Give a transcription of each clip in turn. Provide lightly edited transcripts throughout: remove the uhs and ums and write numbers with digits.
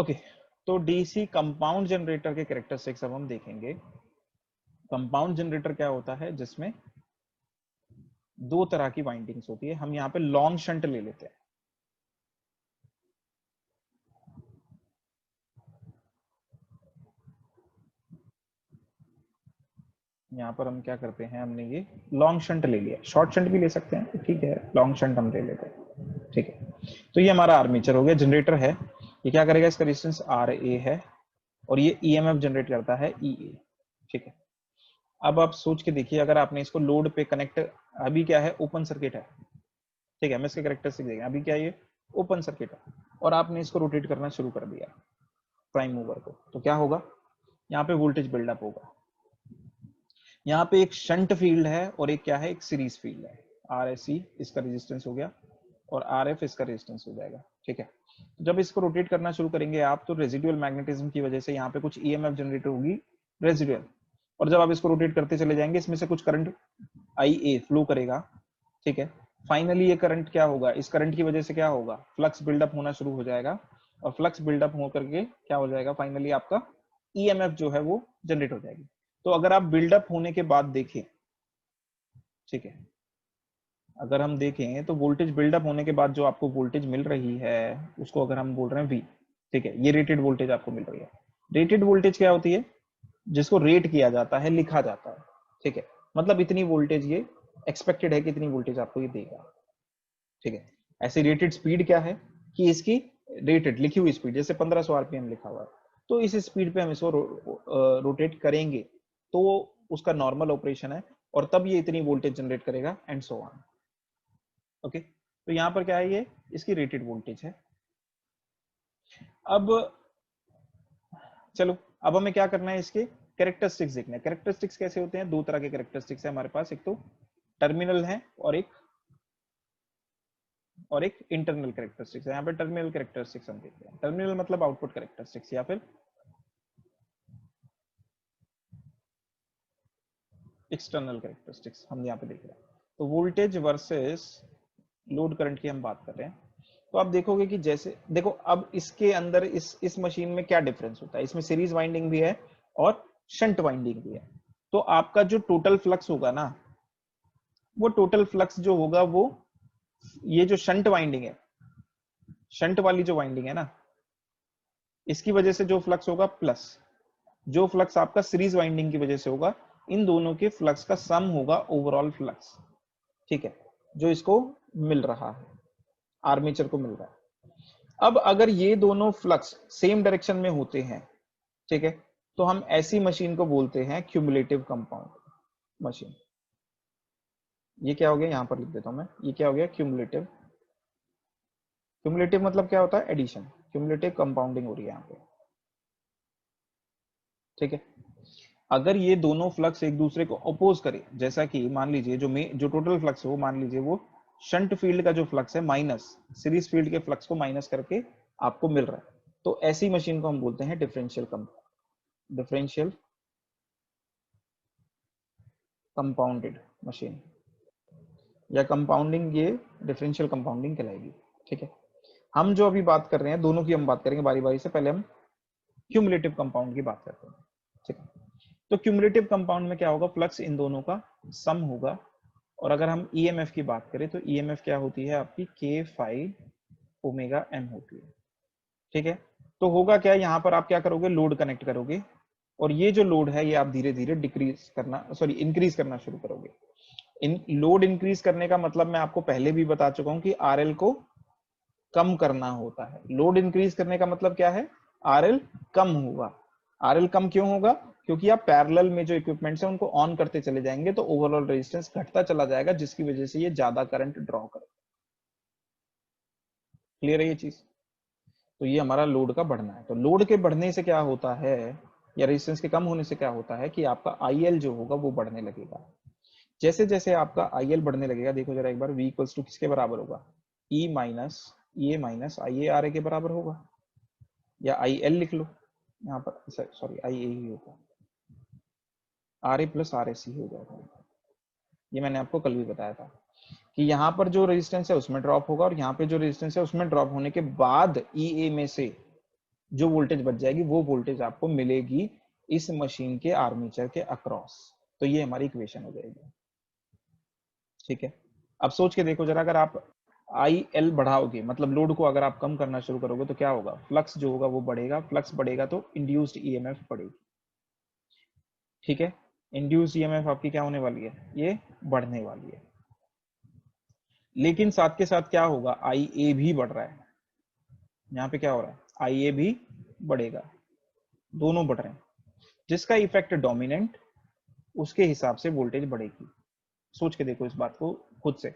Okay, तो DC compound generator के characteristics अब हम देखेंगे। कंपाउंड जनरेटर क्या होता है, जिसमें दो तरह की वाइंडिंग्स होती है। हम यहाँ पे लॉन्ग शंट ले लेते हैं। यहाँ पर हम क्या करते हैं, हमने ये लॉन्ग शंट ले लिया, शॉर्ट शंट भी ले सकते हैं, ठीक है, लॉन्ग शंट हम ले लेते हैं, ठीक है। तो ये हमारा आर्मेचर हो गया, जनरेटर है। ये क्या करेगा, इसका रेजिस्टेंस आर ए है और ये ईएमएफ जनरेट करता है ई ए, ठीक है। अब आप सोच के देखिए, अगर आपने इसको लोड पे कनेक्ट, अभी क्या है, ओपन सर्किट है, ठीक है, हम इसके कैरेक्टरिस्टिक देखें। अभी क्या है, ये ओपन सर्किट है और आपने इसको रोटेट करना शुरू कर दिया प्राइम मूवर को, तो क्या होगा, यहाँ पे वोल्टेज बिल्डअप होगा। यहाँ पे एक शंट फील्ड है और एक क्या है, एक सीरीज फील्ड है। आर एस सी इसका रेजिस्टेंस हो गया और आर एफ इसका रेजिस्टेंस हो जाएगा, ठीक है। जब इसको रोटेट करना शुरू करेंगे आप, तो रेजिडुअल मैग्नेटिज्म की वजह से यहाँ पे कुछ ईएमएफ जनरेट होगी रेजिडुअल, और जब आप इसको रोटेट करते चले जाएंगे, इसमें से कुछ करंट आई ए फ्लो करेगा, ठीक है। फाइनली ये करंट क्या होगा, इस करंट की वजह से क्या होगा, फ्लक्स बिल्डअप होना शुरू हो जाएगा और फ्लक्स बिल्डअप होकर के क्या हो जाएगा, फाइनली आपका ईएमएफ जो है वो जनरेट हो जाएगी। तो अगर आप बिल्डअप होने के बाद देखें, ठीक है, अगर हम देखें तो वोल्टेज बिल्डअप होने के बाद जो आपको वोल्टेज मिल रही है, उसको अगर हम बोल रहे हैं वी, ठीक है, ये रेटेड वोल्टेज आपको मिल रही है। रेटेड वोल्टेज क्या होती है, जिसको रेट किया जाता है, लिखा जाता है, ठीक है, मतलब इतनी वोल्टेज ये एक्सपेक्टेड है कि इतनी वोल्टेज आपको ये देगा, ठीक है। ऐसे रेटेड स्पीड क्या है कि इसकी रेटेड लिखी हुई स्पीड, जैसे 1500 आरपीएम लिखा हुआ है, तो इस स्पीड पे हम इसको रोटेट करेंगे तो उसका नॉर्मल ऑपरेशन है और तब ये इतनी वोल्टेज जनरेट करेगा एंड सो ऑन। ओके, तो यहाँ पर क्या है, ये इसकी रेटेड वोल्टेज है। अब चलो, अब हमें क्या करना है, इसके कैरेक्टरिस्टिक्स देखना है। कैरेक्टरिस्टिक्स कैसे होते हैं, दो तरह के कैरेक्टरिस्टिक्स है हमारे पास, एक तो टर्मिनल है और एक इंटरनल कैरेक्टरिस्टिक्स है। यहाँ पे टर्मिनल कैरेक्टरिस्टिक्स हम देखते हैं। टर्मिनल मतलब आउटपुट कैरेक्टरिस्टिक्स या फिर एक्सटर्नल कैरेक्टरिस्टिक्स हम यहाँ पे देख रहे हैं। तो वोल्टेज वर्सेस लोड करंट की हम बात कर रहे हैं। तो आप देखोगे कि जैसे देखो, अब इसके अंदर इस मशीन में क्या डिफरेंस होता है, इसमें सीरीज वाइंडिंग भी है और शंट वाइंडिंग भी है। तो आपका जो टोटल फ्लक्स होगा ना, वो टोटल फ्लक्स जो होगा वो, ये जो शंट वाइंडिंग है, शंट वाली जो वाइंडिंग है ना, इसकी वजह से जो फ्लक्स होगा प्लस जो फ्लक्स आपका सीरीज वाइंडिंग की वजह से होगा, इन दोनों के फ्लक्स का सम होगा ओवरऑल फ्लक्स, ठीक है, जो इसको मिल रहा है, आर्मेचर को मिल रहा है। अब अगर ये दोनों फ्लक्स सेम डायरेक्शन में होते हैं, ठीक है, तो हम ऐसी मशीन को बोलते हैं क्यूमुलेटिव कंपाउंड मशीन। ये क्या हो गया, यहां पर लिख देता हूं मैं, ये क्या हो गया, क्यूमुलेटिव। क्यूमुलेटिव मतलब क्या होता है, एडिशन। क्यूमुलेटिव कंपाउंडिंग हो रही है यहाँ पे, ठीक है। अगर ये दोनों फ्लक्स एक दूसरे को अपोज करें, जैसा कि मान लीजिए जो टोटल फ्लक्स है वो, मान लीजिए वो शंट फील्ड का जो फ्लक्स है माइनस सीरीज फील्ड के फ्लक्स को माइनस करके आपको मिल रहा है, तो ऐसी मशीन को हम बोलते हैं डिफरेंशियल कंपाउंडेड मशीन, या कंपाउंडिंग, ये डिफरेंशियल कंपाउंडिंग कहलाएगी, ठीक है। हम जो अभी बात कर रहे हैं, दोनों की हम बात करेंगे बारी बारी से, पहले हम क्यूमुलेटिव कंपाउंड की बात करते हैं, ठीक है। तो क्यूमुलेटिव कंपाउंड में क्या होगा, फ्लक्स इन दोनों का सम होगा। और अगर हम ईएमएफ की बात करें, तो ईएमएफ क्या होती है आपकी, के फाई ओमेगा एम होती है, ठीक है। तो होगा क्या, यहाँ पर आप क्या करोगे, लोड कनेक्ट करोगे और ये जो लोड है ये आप धीरे धीरे इंक्रीज करना शुरू करोगे। इन लोड इंक्रीज करने का मतलब मैं आपको पहले भी बता चुका हूं कि आरएल को कम करना होता है। लोड इंक्रीज करने का मतलब क्या है, आरएल कम होगा। आरएल कम क्यों होगा, क्योंकि आप पैरेलल में जो इक्विपमेंट्स है उनको ऑन करते चले जाएंगे तो ओवरऑल रेजिस्टेंस घटता चला जाएगा, जिसकी वजह से ये ज्यादा करंट ड्रॉ करेगा। क्लियर है ये चीज। तो ये हमारा लोड का बढ़ना है। तो लोड के बढ़ने से क्या होता है, या रेजिस्टेंस के कम होने से क्या होता है कि आपका आईएल जो होगा वो बढ़ने लगेगा। जैसे जैसे आपका आईएल बढ़ने लगेगा, देखो जरा एक बार, V इक्वल्स टू किसके बराबर होगा, ई ए माइनस आई ए आर ए के बराबर होगा, या आई एल लिख लो यहाँ पर, सॉरी आई ए ही होगा, R A plus R S ही हो जाएगा। ये मैंने आपको कल भी बताया था कि यहाँ पर जो रेजिस्टेंस है उसमें ड्रॉप होगा और यहाँ पे जो रेजिस्टेंस है उसमें ड्रॉप होने के बाद ई ए में से जो वोल्टेज बच जाएगी वो वोल्टेज आपको मिलेगी इस मशीन के आर्मेचर के अक्रॉस। तो ये हमारी इक्वेशन हो जाएगी। ठीक है, अब सोच के देखो जरा, अगर आप आई एल बढ़ाओगे, मतलब लोड को अगर आप कम करना शुरू करोगे तो क्या होगा, फ्लक्स जो होगा वो बढ़ेगा, फ्लक्स बढ़ेगा तो इंड्यूस्ड ईएमएफ बढ़ेगी। ठीक है, इंड्यूस्ड ईएमएफ आपकी क्या होने वाली है, ये बढ़ने वाली है। लेकिन साथ के साथ क्या होगा, आई ए भी बढ़ रहा है, यहाँ पे क्या हो रहा है, आई ए भी बढ़ेगा, दोनों बढ़ रहे हैं। जिसका इफेक्ट डोमिनेंट, उसके हिसाब से वोल्टेज बढ़ेगी। सोच के देखो इस बात को खुद से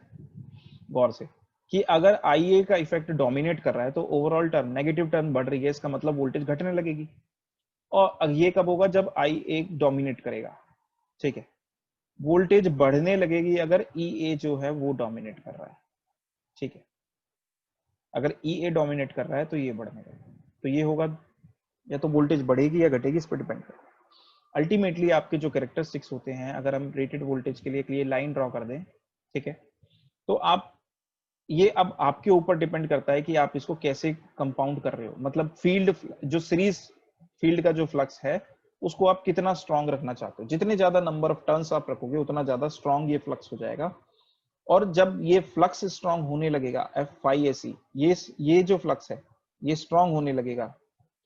गौर से, कि अगर IA का इफेक्ट डोमिनेट कर रहा है तो ओवरऑल टर्म, नेगेटिव टर्म बढ़ रही है, इसका मतलब वोल्टेज घटने लगेगी। और ये कब होगा, जब IA डोमिनेट करेगा। ठीक है, वोल्टेज बढ़ने लगेगी अगर EA जो है वो डोमिनेट कर रहा है। ठीक है, अगर EA डोमिनेट कर रहा है तो ये बढ़ने लगेगा, तो ये होगा, या तो वोल्टेज बढ़ेगी या घटेगी, इस पर डिपेंड करेगा। अल्टीमेटली आपके जो कैरेक्टरिस्टिक्स होते हैं, अगर हम रेटेड वोल्टेज के लिए लाइन ड्रॉ कर दें, ठीक है, तो आप ये अब आपके ऊपर डिपेंड करता है कि आप इसको कैसे कंपाउंड कर रहे हो। मतलब फील्ड, जो सीरीज फील्ड का जो फ्लक्स है उसको आप कितना स्ट्रांग रखना चाहते हो। जितने ज्यादा नंबर ऑफ टर्न्स आप रखोगे उतना ज्यादा स्ट्रांग ये फ्लक्स हो जाएगा। और जब ये फ्लक्स स्ट्रांग होने लगेगा, F5AC, ये जो फ्लक्स है ये स्ट्रांग होने लगेगा,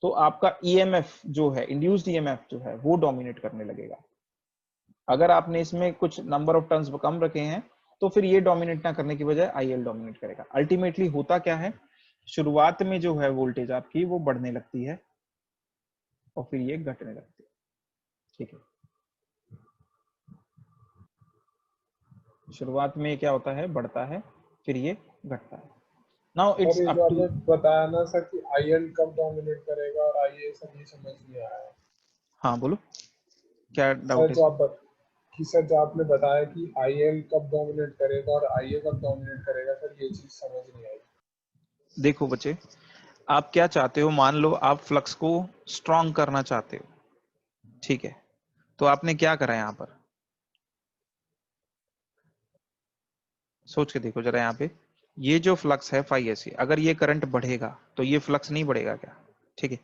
तो आपका ईएमएफ जो है, इंड्यूस्ड ईएमएफ जो है वो डोमिनेट करने लगेगा। अगर आपने इसमें कुछ नंबर ऑफ टर्न्स कम रखे हैं तो फिर ये डोमिनेट ना करने की बजाय आईएल डोमिनेट करेगा। अल्टीमेटली होता क्या है, शुरुआत में जो है वोल्टेज आपकी वो बढ़ने लगती है और फिर ये घटने लगती है। ठीक है, शुरुआत में क्या होता है, बढ़ता है, फिर ये घटता है। नाउ सर इट्स ये अप जो टू। आपने बताया ना सर कि आईएल कब डोमिनेट करेगा और आईए, सर ये समझ नहीं आया है। हाँ बोलो, क्या सर डाउट है जो इसमें। सर जो आपने बताया कि आईएल कब डोमिनेट करेगा और आईए कब डोमिनेट करेगा, सर ये चीज समझ नहीं आई। देखो बच्चे, आप क्या चाहते हो, मान लो आप फ्लक्स को स्ट्रांग करना चाहते हो। ठीक है, तो आपने क्या करा यहाँ पर, सोच के देखो जरा, यहाँ पे ये जो फ्लक्स है फाई अगर ये करंट बढ़ेगा तो ये फ्लक्स नहीं बढ़ेगा क्या। ठीक है,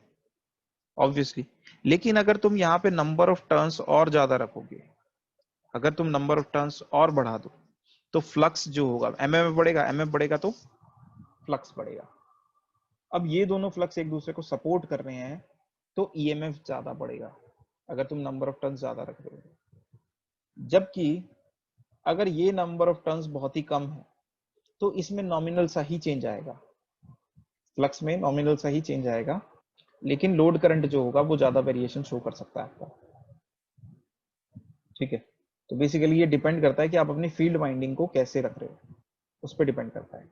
ऑब्वियसली। लेकिन अगर तुम यहाँ पे नंबर ऑफ टर्न्स और ज्यादा रखोगे, अगर तुम नंबर ऑफ टर्न्स और बढ़ा दो तो फ्लक्स जो होगा एमएफ बढ़ेगा, एमएफ बढ़ेगा तो फ्लक्स बढ़ेगा। अब ये दोनों फ्लक्स एक दूसरे को सपोर्ट कर रहे हैं तो ईएमएफ ज्यादा बढ़ेगा अगर तुम नंबर ऑफ टर्न्स ज्यादा रख रहे हो। जबकि अगर ये नंबर ऑफ टर्न्स बहुत ही कम है तो इसमें नॉमिनल सा ही चेंज आएगा, फ्लक्स में नॉमिनल सा ही चेंज आएगा, लेकिन लोड करंट जो होगा वो ज्यादा वेरिएशन शो कर सकता है आपका। ठीक है, तो बेसिकली ये डिपेंड करता है कि आप अपनी फील्ड वाइंडिंग को कैसे रख रहे हो, उस पर डिपेंड करता है।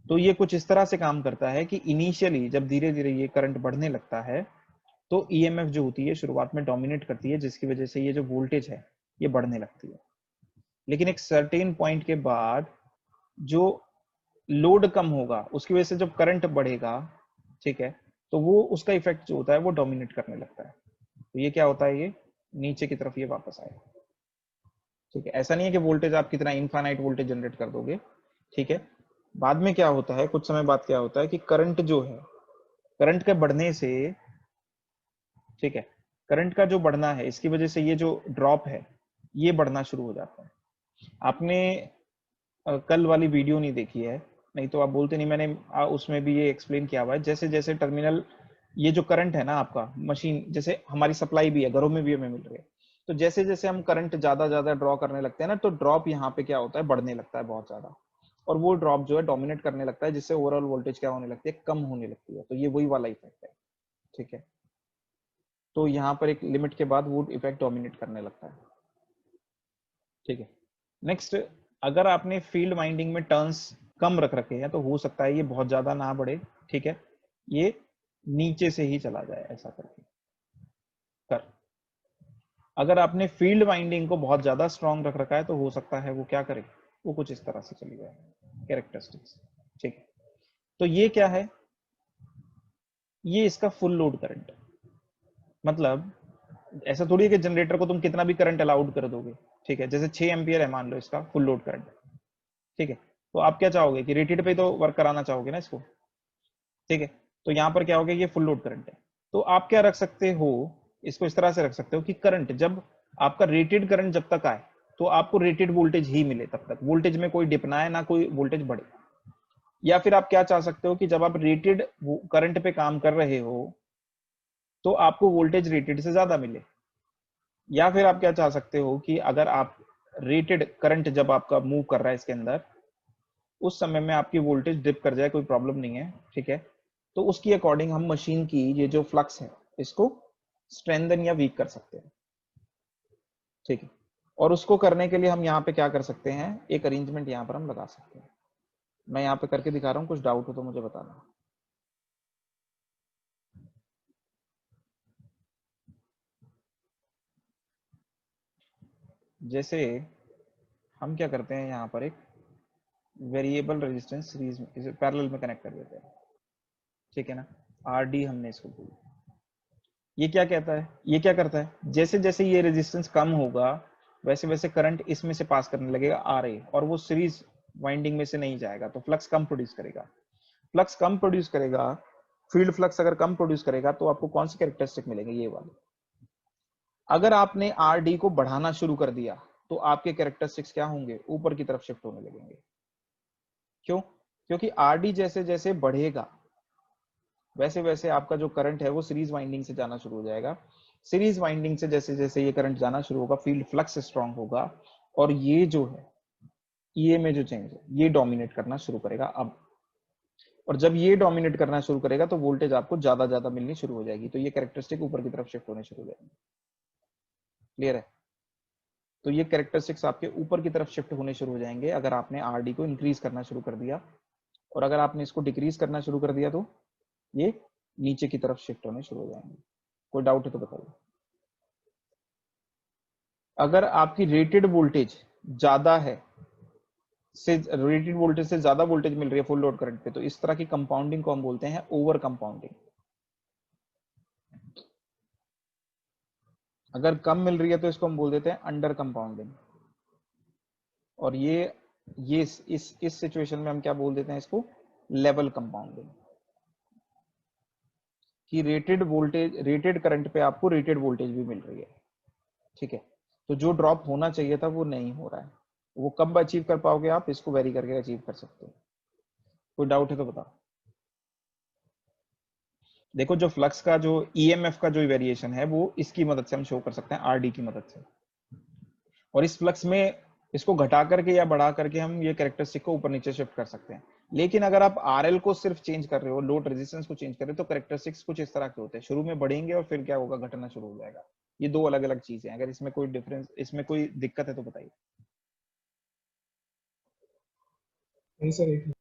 तो ये कुछ इस तरह से काम करता है कि इनिशियली जब धीरे धीरे ये करंट बढ़ने लगता है तो ईएमएफ जो होती है शुरुआत में डोमिनेट करती है, जिसकी वजह से ये जो वोल्टेज है ये बढ़ने लगती है। लेकिन एक सर्टेन पॉइंट के बाद जो लोड कम होगा उसकी वजह से जब करंट बढ़ेगा, ठीक है, तो वो उसका इफेक्ट जो होता है वो डोमिनेट करने लगता है। तो ये क्या होता है, ये नीचे की तरफ ये वापस आएगा। ठीक है, ऐसा नहीं है कि वोल्टेज आप कितना इनफाइनाइट वोल्टेज जनरेट कर दोगे। ठीक है, बाद में क्या होता है, कुछ समय बाद क्या होता है कि करंट जो है, करंट के बढ़ने से, ठीक है, करंट का जो बढ़ना है इसकी वजह से ये जो ड्रॉप है ये बढ़ना शुरू हो जाता है। आपने कल वाली वीडियो नहीं देखी है, नहीं तो आप बोलते नहीं, मैंने उसमें भी ये एक्सप्लेन किया हुआ है। जैसे जैसे टर्मिनल, ये जो करंट है ना आपका मशीन, जैसे हमारी सप्लाई भी है, घरों में भी हमें मिल रही है, तो जैसे जैसे हम करंट ज्यादा ज्यादा ड्रॉ करने लगते हैं ना, तो ड्रॉप यहाँ पे क्या होता है, बढ़ने लगता है बहुत ज्यादा, और वो ड्रॉप जो है डोमिनेट करने लगता है, जिससे ओवरऑल वोल्टेज क्या होने लगती है, कम होने लगती है। तो ये वही वाला इफेक्ट है। ठीक है, तो यहाँ पर एक लिमिट के बाद वो इफेक्ट डोमिनेट करने लगता है। ठीक है, नेक्स्ट, अगर आपने फील्ड वाइंडिंग में टर्न्स कम रख रखे हैं तो हो सकता है ये बहुत ज्यादा ना बढ़े। ठीक है, ये नीचे से ही चला जाए ऐसा करके कर। अगर आपने फील्ड वाइंडिंग को बहुत ज्यादा स्ट्रांग रख रखा है तो हो सकता है वो क्या करे, वो कुछ इस तरह से चली जाए, कैरेक्टरिस्टिक्स। ठीक है, तो ये क्या है, ये इसका फुल लोड करंट। मतलब ऐसा थोड़ी है कि जनरेटर को तुम कितना भी करंट अलाउड कर दोगे। ठीक है, जैसे 6 एम्पियर है मान लो इसका फुल लोड करंट। ठीक है, तो आप क्या चाहोगे कि रेटेड पे तो वर्क कराना चाहोगे ना इसको। ठीक है, तो यहाँ पर क्या हो गया, ये फुल लोड करंट है। तो आप क्या रख सकते हो, इसको इस तरह से रख सकते हो कि करंट जब आपका रेटेड करंट जब तक आए तो आपको रेटेड वोल्टेज ही मिले, तब तक वोल्टेज में कोई डिप ना आए, ना कोई वोल्टेज बढ़े। या फिर आप क्या चाह सकते हो कि जब आप रेटेड करंट पे काम कर रहे हो तो आपको वोल्टेज रेटेड से ज्यादा मिले। या फिर आप क्या चाह सकते हो कि अगर आप रेटेड करंट जब आपका मूव कर रहा है इसके अंदर, उस समय में आपकी वोल्टेज डिप कर जाए, कोई प्रॉब्लम नहीं है, ठीक है, तो उसकी अकॉर्डिंग हम मशीन की ये जो फ्लक्स है इसको स्ट्रेंथन या वीक कर सकते हैं, ठीक है। और उसको करने के लिए हम यहाँ पे क्या कर सकते हैं, एक अरेंजमेंट यहाँ पर हम लगा सकते हैं। मैं यहाँ पे करके दिखा रहा हूँ, कुछ डाउट हो तो मुझे बताना। जैसे हम क्या करते हैं, यहाँ पर एक वेरिएबल रेजिस्टेंस सीरीज में पैरेलल में कनेक्ट कर देते हैं, ठीक है ना, आर डी हमने इसको बोला। ये क्या कहता है, ये क्या करता है, जैसे जैसे ये रेजिस्टेंस कम होगा वैसे वैसे करंट इसमें से पास करने लगेगा आर ए, और वो सीरीज वाइंडिंग में से नहीं जाएगा, तो फ्लक्स कम प्रोड्यूस करेगा। फ्लक्स कम प्रोड्यूस करेगा, फील्ड फ्लक्स अगर कम प्रोड्यूस करेगा तो आपको कौन सी कैरेक्टरिस्टिक मिलेंगे, ये वाले। अगर आपने आर डी को बढ़ाना शुरू कर दिया तो आपके कैरेक्टरिस्टिक्स क्या होंगे, ऊपर की तरफ शिफ्ट होने लगेंगे। क्यों, क्योंकि आर डी जैसे जैसे बढ़ेगा वैसे वैसे आपका जो करंट है वो सीरीज वाइंडिंग से जाना शुरू हो जाएगा। सीरीज वाइंडिंग से जैसे जैसे ये करंट जाना शुरू होगा, फील्ड फ्लक्स स्ट्रांग होगा, और ये जो है ये में जो चेंज है ये डोमिनेट करना शुरू करेगा अब। और जब ये डोमिनेट करना शुरू करेगा तो वोल्टेज आपको ज्यादा ज्यादा मिलनी शुरू हो जाएगी, तो ये कैरेक्टरिस्टिक ऊपर की तरफ शिफ्ट होने शुरू हो जाएंगे। क्लियर है, तो ये कैरेक्टरिस्टिक्स आपके ऊपर की तरफ शिफ्ट होने शुरू हो जाएंगे अगर आपने आरडी को इंक्रीज करना शुरू कर दिया, और अगर आपने इसको डिक्रीज करना शुरू कर दिया तो ये नीचे की तरफ शिफ्ट होने शुरू हो जाएंगे। कोई डाउट है तो बताइए। अगर आपकी रेटेड वोल्टेज ज्यादा है, से रेटेड वोल्टेज से ज्यादा वोल्टेज मिल रही है फुल लोड करंट पे, तो इस तरह की कंपाउंडिंग को हम बोलते हैं ओवर कंपाउंडिंग। अगर कम मिल रही है तो इसको हम बोल देते हैं अंडर कंपाउंडिंग। और ये इस सिचुएशन में हम क्या बोल देते हैं इसको, लेवल कंपाउंडिंग। कि रेटेड वोल्टेज, रेटेड करंट पे आपको रेटेड वोल्टेज भी मिल रही है, ठीक है, तो जो ड्रॉप होना चाहिए था वो नहीं हो रहा है। वो कब अचीव कर पाओगे आप, इसको वेरी करके अचीव कर सकते हो। कोई डाउट है तो बताओ। देखो जो फ्लक्स का जो ईएमएफ का जो वेरिएशन है वो इसकी मदद से हम शो कर सकते हैं, आरडी की मदद से। और इस फ्लक्स में इसको घटा करके या बढ़ा करके हम ये कैरेक्टरिस्टिक को ऊपर नीचे शिफ्ट कर सकते हैं। लेकिन अगर आप आरएल को सिर्फ चेंज कर रहे हो, लोड रेजिस्टेंस को चेंज कर रहे हो, तो कैरेक्टरिस्टिक्स कुछ इस तरह के होते हैं, शुरू में बढ़ेंगे और फिर क्या होगा, घटना शुरू हो जाएगा। ये दो अलग अलग चीजें हैं। अगर इसमें कोई डिफरेंस, इसमें कोई दिक्कत है तो बताइए। नहीं सर, एक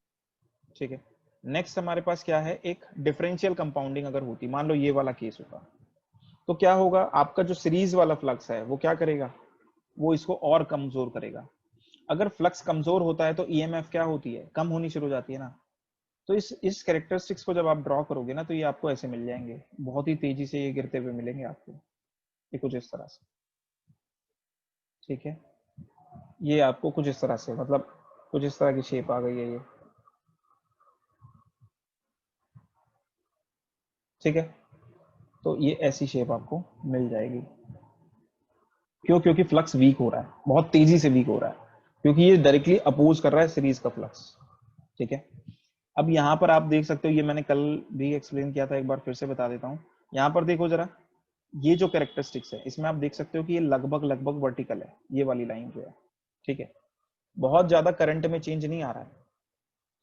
ठीक है, नेक्स्ट हमारे पास क्या है, एक डिफरेंशियल कंपाउंडिंग अगर होती, मान लो ये वाला केस होता, तो क्या होगा, आपका जो सीरीज वाला फ्लक्स है वो क्या करेगा, वो इसको और कमजोर करेगा। अगर फ्लक्स कमजोर होता है तो ईएमएफ क्या होती है, कम होनी शुरू हो जाती है ना। तो इस कैरेक्टरिस्टिक्स को जब आप ड्रॉ करोगे ना तो ये आपको ऐसे मिल जाएंगे, बहुत ही तेजी से ये गिरते हुए मिलेंगे आपको, ये कुछ इस तरह से, ठीक है। ये आपको कुछ इस तरह से, मतलब कुछ इस तरह की शेप आ गई है ये, ठीक है। तो ये ऐसी शेप आपको मिल जाएगी। क्यों, क्योंकि फ्लक्स वीक हो रहा है, बहुत तेजी से वीक हो रहा है, क्योंकि ये डायरेक्टली अपोज कर रहा है सीरीज का फ्लक्स, ठीक है। अब यहाँ पर आप देख सकते हो, ये मैंने कल भी एक्सप्लेन किया था, एक बार फिर से बता देता हूँ। यहाँ पर देखो जरा, ये जो कैरेक्टरिस्टिक्स है इसमें आप देख सकते हो कि ये लगभग लगभग वर्टिकल है, ये वाली लाइन जो है, ठीक है, बहुत ज्यादा करंट में चेंज नहीं आ रहा है।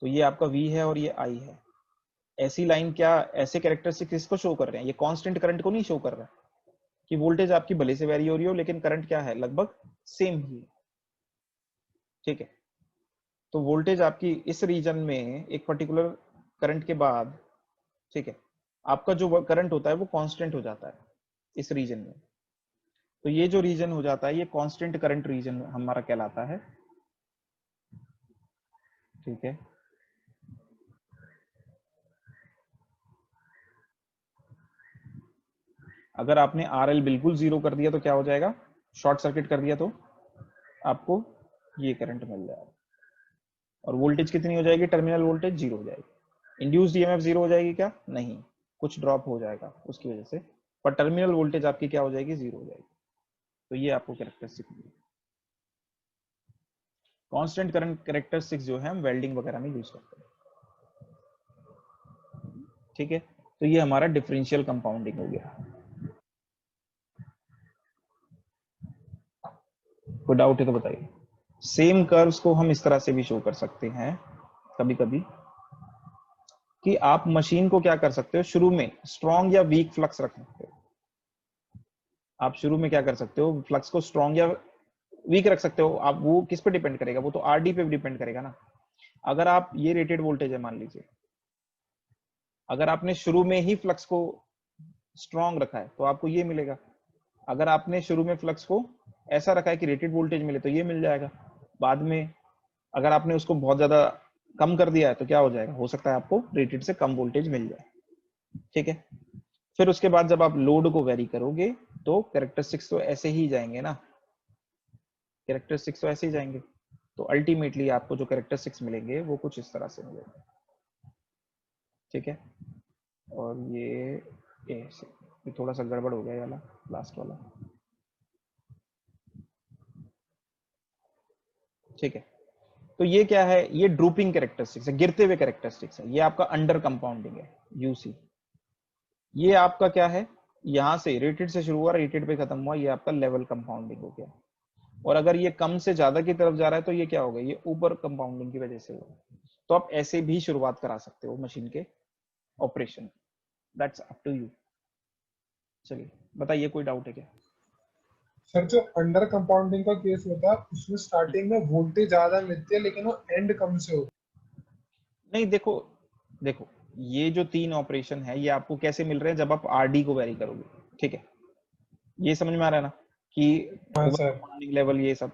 तो ये आपका V है और ये I है। ऐसी लाइन क्या, ऐसे कैरेक्टरिस्टिक्स किसको शो कर रहे हैं, ये कांस्टेंट करंट को नहीं शो कर रहा है, कि वोल्टेज आपकी भले से वेरी हो रही हो लेकिन करंट क्या है, लगभग सेम ही है, ठीक है। तो वोल्टेज आपकी इस रीजन में एक पर्टिकुलर करंट के बाद, ठीक है, आपका जो करंट होता है वो कांस्टेंट हो जाता है इस रीजन में। तो ये जो रीजन हो जाता है ये कांस्टेंट करंट रीजन हमारा कहलाता है, ठीक है। अगर आपने आरएल बिल्कुल जीरो कर दिया तो क्या हो जाएगा, शॉर्ट सर्किट कर दिया तो आपको ये करंट मिल जाएगा, और वोल्टेज कितनी हो जाएगी, टर्मिनल वोल्टेज जीरो हो जाएगी। इंड्यूस्ड ईएमएफ जीरो हो जाएगी क्या? नहीं, कुछ ड्रॉप हो जाएगा उसकी वजह से, पर टर्मिनल वोल्टेज आपकी क्या हो जाएगी? जीरो हो जाएगी। तो ये आपको कैरेक्टरिस्टिक मिली। कांस्टेंट करंट कैरेक्टरिस्टिक्स जो है हम वेल्डिंग वगैरह में यूज करते हैं। ठीक है, तो ये हमारा डिफरेंशियल कंपाउंडिंग हो गया। कोई डाउट है तो बताइए। सेम कर्व्स को हम इस तरह से भी शो कर सकते हैं कभी कभी, कि आप मशीन को क्या कर सकते हो, शुरू में स्ट्रॉन्ग या वीक फ्लक्स रख सकते हो। आप शुरू में क्या कर सकते हो, फ्लक्स को स्ट्रॉन्ग या वीक रख सकते हो। आप वो किस पे डिपेंड करेगा? वो तो आरडी पे डिपेंड करेगा ना। अगर आप, ये रेटेड वोल्टेज है मान लीजिए, अगर आपने शुरू में ही फ्लक्स को स्ट्रॉन्ग रखा है तो आपको ये मिलेगा। अगर आपने शुरू में फ्लक्स को ऐसा रखा है कि रेटेड वोल्टेज मिले तो ये मिल जाएगा। बाद में अगर आपने उसको बहुत ज्यादा कम कर दिया है तो क्या हो जाएगा? हो सकता है आपको रेटेड से कम वोल्टेज मिल जाए। ठीक है, फिर उसके बाद जब आप लोड को वेरी करोगे तो कैरेक्टरिस्टिक्स तो ऐसे ही जाएंगे ना, कैरेक्टरिस्टिक्स तो ऐसे ही जाएंगे। तो अल्टीमेटली आपको जो कैरेक्टरिस्टिक्स मिलेंगे वो कुछ इस तरह से मिलेंगे। ठीक है, और ये थोड़ा सा गड़बड़ हो गया, ये वाला लास्ट वाला। ठीक है, तो ये क्या है? ये ड्रूपिंग कैरेक्टरिस्टिक्स है, गिरते हुए कैरेक्टरिस्टिक्स है। ये आपका अंडर कंपाउंडिंग है, यूसी। ये आपका क्या है? यहां से रेटेड से शुरू हुआ, रेटेड पे खत्म हुआ, ये आपका लेवल कंपाउंडिंग हो गया। और अगर ये कम से ज्यादा की तरफ जा रहा है तो ये क्या होगा? ये ऊपर कंपाउंडिंग की वजह से होगा। तो आप ऐसे भी शुरुआत करा सकते हो मशीन के operation, that's up to you. चलिए बताइए, कोई डाउट है क्या? सर जो अंडर कंपाउंडिंग का केस होता है उसमें स्टार्टिंग में वोल्टेज ज्यादा मिलती है लेकिन वो एंड कम से होता नहीं, देखो देखो, ये जो तीन ऑपरेशन है ये आपको कैसे मिल रहे हैं? जब आप आरडी को वेरी करोगे। ठीक है, ये समझ में आ रहा है ना कि है। हाँ ओवर सर। कंपाउंडिंग लेवल ये सब।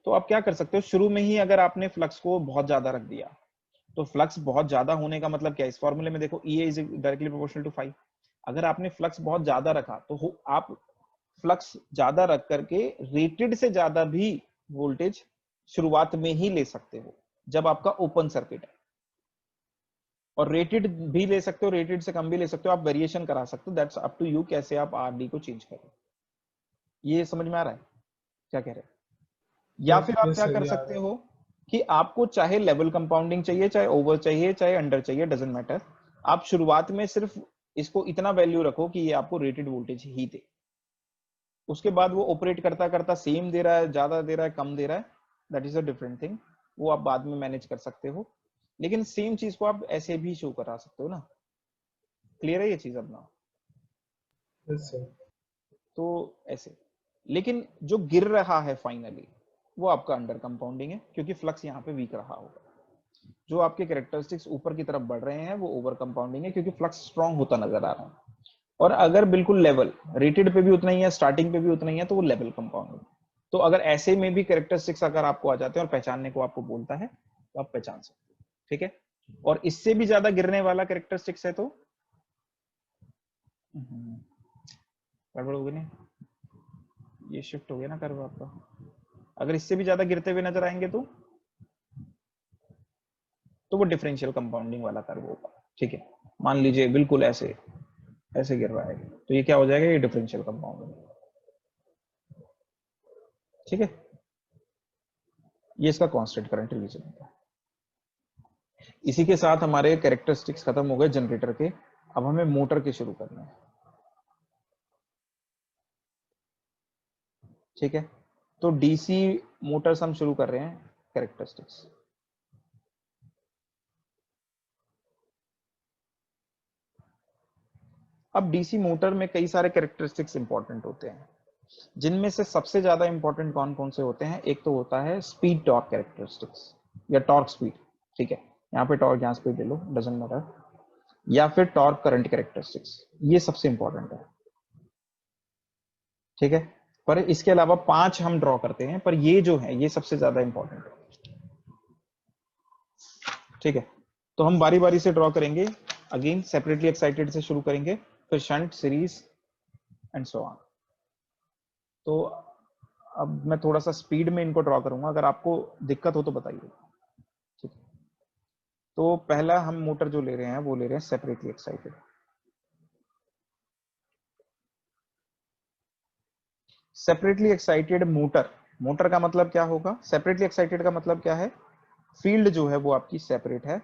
तो आप क्या कर सकते हो, शुरू में ही अगर आपने फ्लक्स को बहुत ज्यादा रख दिया, तो फ्लक्स बहुत ज्यादा होने का मतलब क्या है? इस फॉर्मूले में देखो, E is directly proportional to 5। अगर आपने फ्लक्स बहुत ज्यादा रखा तो आप फ्लक्स ज्यादा रख करके रेटेड से ज्यादा भी वोल्टेज शुरुआत में ही ले सकते हो जब आपका ओपन सर्किट है। और रेटेड भी ले सकते हो, रेटेड से कम भी ले सकते हो, आप वेरिएशन करा सकते हो, दैट्स अप टू यू कैसे आप आरडी को चेंज करें। ये समझ में आ रहा है क्या कह रहे हैं? या सर फिर आप ये क्या कर सही आ सकते रहा है। हो कि आपको चाहे लेवल कंपाउंडिंग चाहिए, चाहे ओवर चाहिए, चाहे अंडर चाहिए, डजेंट मैटर। आप शुरुआत में सिर्फ इसको इतना वैल्यू रखो कि ये आपको रेटेड वोल्टेज ही दे। उसके बाद वो ऑपरेट करता करता सेम दे रहा है, ज्यादा दे रहा है, कम दे रहा है, that is a different thing. वो आप बाद में मैनेज कर सकते हो, लेकिन सेम चीज को आप ऐसे भी शो करा सकते हो ना। क्लियर है ये चीज अपना? Yes sir. तो ऐसे, लेकिन जो गिर रहा है फाइनली वो आपका अंडर कंपाउंडिंग है, क्योंकि फ्लक्स यहाँ पे वीक रहा होगा। जो आपके कैरेक्टरिस्टिक्स ऊपर की तरफ बढ़ रहे हैं वो ओवर कंपाउंडिंग है, क्योंकि फ्लक्स स्ट्रांग होता नजर आ रहा है। और अगर बिल्कुल लेवल, रेटेड पे भी उतना ही है, स्टार्टिंग पे भी उतना ही है, तो वो लेवल कंपाउंडिंग। तो अगर ऐसे में भी कैरेक्टरिस्टिक्स अगर आपको आ जाते हैं और पहचानने को आपको बोलता है तो आप पहचान सकते हो। ठीक है, और इससे भी ज्यादा गिरने वाला कैरेक्टरिस्टिक्स है तो गड़बड़ हो गई नहीं, ये शिफ्ट हो गया ना कर्व आपका। अगर इससे भी ज्यादा गिरते हुए नजर आएंगे तो वो डिफरेंशियल कंपाउंडिंग वाला कर्व होगा। ठीक है, मान लीजिए बिल्कुल ऐसे ऐसे गिर रहा है तो ये क्या हो जाएगा? ये डिफरेंशियल कंपाउंडिंग। ठीक है, ये इसका कांस्टेंट करंट रिलीजन होता है। इसी के साथ हमारे कैरेक्टरिस्टिक्स खत्म हो गए जनरेटर के। अब हमें मोटर के शुरू करना है। ठीक है, तो डीसी मोटर्स हम शुरू कर रहे हैं कैरेक्टरिस्टिक्स। अब डीसी मोटर में कई सारे कैरेक्टरिस्टिक्स इंपॉर्टेंट होते हैं, जिनमें से सबसे ज्यादा इंपॉर्टेंट कौन कौन से होते हैं? एक तो होता है स्पीड टॉर्क कैरेक्टरिस्टिक्स, या टॉर्क स्पीड। ठीक है, यहाँ पे टॉर्क, यहाँ स्पीड ले लो, डजंट मैटर। या फिर टॉर्क करंट कैरेक्टरिस्टिक्स, ये सबसे इंपॉर्टेंट है। ठीक है, पर इसके अलावा 5 हम ड्रॉ करते हैं, पर ये जो है ये सबसे ज्यादा इंपॉर्टेंट है। ठीक है, तो हम बारी बारी से ड्रॉ करेंगे। अगेन सेपरेटली एक्साइटेड से शुरू करेंगे, फिर shunt, series and so on. तो अब मैं थोड़ा सा स्पीड में इनको ड्रॉ करूंगा, अगर आपको दिक्कत हो तो बताइए। ठीक है, तो पहला हम मोटर जो ले रहे हैं वो ले रहे हैं separately excited. Separately excited motor, motor का मतलब क्या होगा, सेपरेटली एक्साइटेड का मतलब क्या है, फील्ड जो है वो आपकी सेपरेट है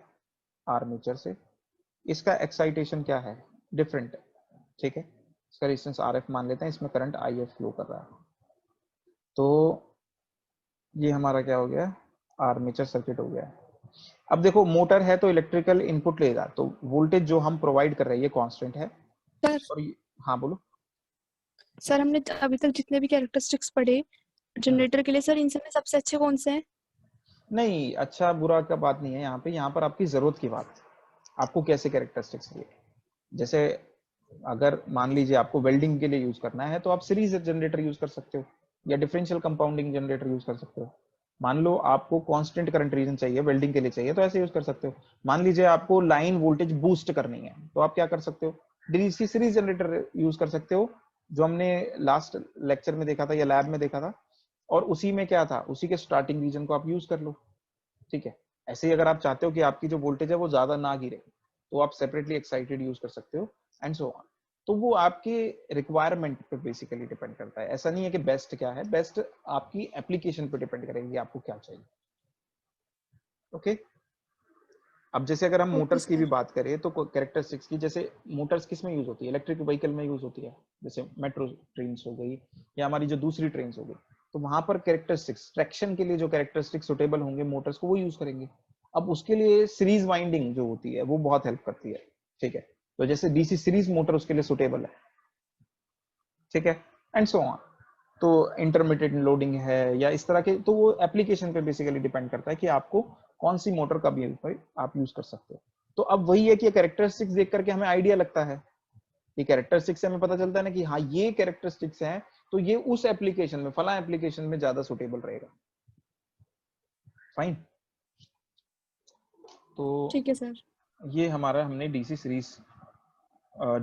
आर्मेचर से, इसका एक्साइटेशन क्या है, डिफरेंट है, ठीक है। इसका रेजिस्टेंस RF मान लेते हैं, इसमें करंट IF फ्लो कर रहा है। तो ये हमारा क्या हो गया, आर्मेचर सर्किट हो गया। अब देखो मोटर है तो इलेक्ट्रिकल इनपुट लेगा, तो वोल्टेज जो हम प्रोवाइड कर रहे हैं ये कांस्टेंट है। सर और हाँ बोलो। सर हमने अभी तक जितने भी कैरेक्टरिस्टिक्स पढ़े जनरेटर के लिए, सर इनसे में सबसे अच्छे कौन से हैं? नहीं, अच्छा बुरा का बात नहीं है यहाँ पर आपकी जरूरत की बात, आपको कैसे कैरेक्टरिस्टिक्स चाहिए। जैसे अगर मान लीजिए आपको वेल्डिंग के लिए यूज करना है तो आप सीरीज जनरेटर यूज कर सकते हो, या डिफरेंशियल कंपाउंडिंग जनरेटर यूज कर सकते हो। मान लो आपको कांस्टेंट करंट रीजन चाहिए, वेल्डिंग के लिए चाहिए, तो ऐसे यूज कर सकते हो। मान लीजिए आपको लाइन वोल्टेज बूस्ट करनी है तो आप क्या कर सकते हो, डीसी सीरीज जनरेटर यूज कर सकते हो, जो हमने लास्ट लेक्चर में देखा था या लैब में देखा था। और उसी में क्या था, उसी के स्टार्टिंग रीजन को आप यूज कर लो, ठीक है। ऐसे ही अगर आप चाहते हो कि आपकी जो वोल्टेज है वो ज्यादा ना गिरे तो आप सेपरेटली एक्साइटेड यूज कर सकते हो, एंड सो ऑन। तो वो आपके रिक्वायरमेंट पे बेसिकली डिपेंड करता है, ऐसा नहीं है कि बेस्ट क्या है, बेस्ट आपकी एप्लीकेशन पे डिपेंड करेगी आपको क्या चाहिए। ओके अब जैसे अगर हम ओके मोटर्स की भी सर। बात करें तो कैरेक्टरिस्टिक्स की, जैसे मोटर्स किस में यूज होती है, इलेक्ट्रिक व्हीकल में यूज होती है, जैसे मेट्रो ट्रेन हो गई या हमारी जो दूसरी ट्रेन हो गई, तो वहां पर कैरेक्टरिस्टिक्स ट्रैक्शन के लिए जो कैरेक्टरिस्टिक्स सुटेबल होंगे मोटर्स को वो यूज करेंगे। अब उसके लिए सीरीज वाइंडिंग जो होती है वो बहुत हेल्प करती है, ठीक है। तो जैसे डीसी सीरीज मोटर उसके लिए सुटेबल है, ठीक है, एंड सो ऑन। तो इंटरमीडिएट लोडिंग है या इस तरह के, तो वो एप्लीकेशन पे बेसिकली डिपेंड करता है कि आपको कौन सी मोटर का भी आप यूज कर सकते हो। तो अब वही है कि कैरेक्टरिस्टिक्स देख करके हमें आइडिया लगता है, कि कैरेक्टरिस्टिक्स से हमें पता चलता है ना कि हाँ ये कैरेक्टरिस्टिक्स हैं तो ये उस एप्लीकेशन में, फला एप्लीकेशन में ज्यादा सुटेबल रहेगा। फाइन। तो ठीक है सर। ये हमारा हमने DC series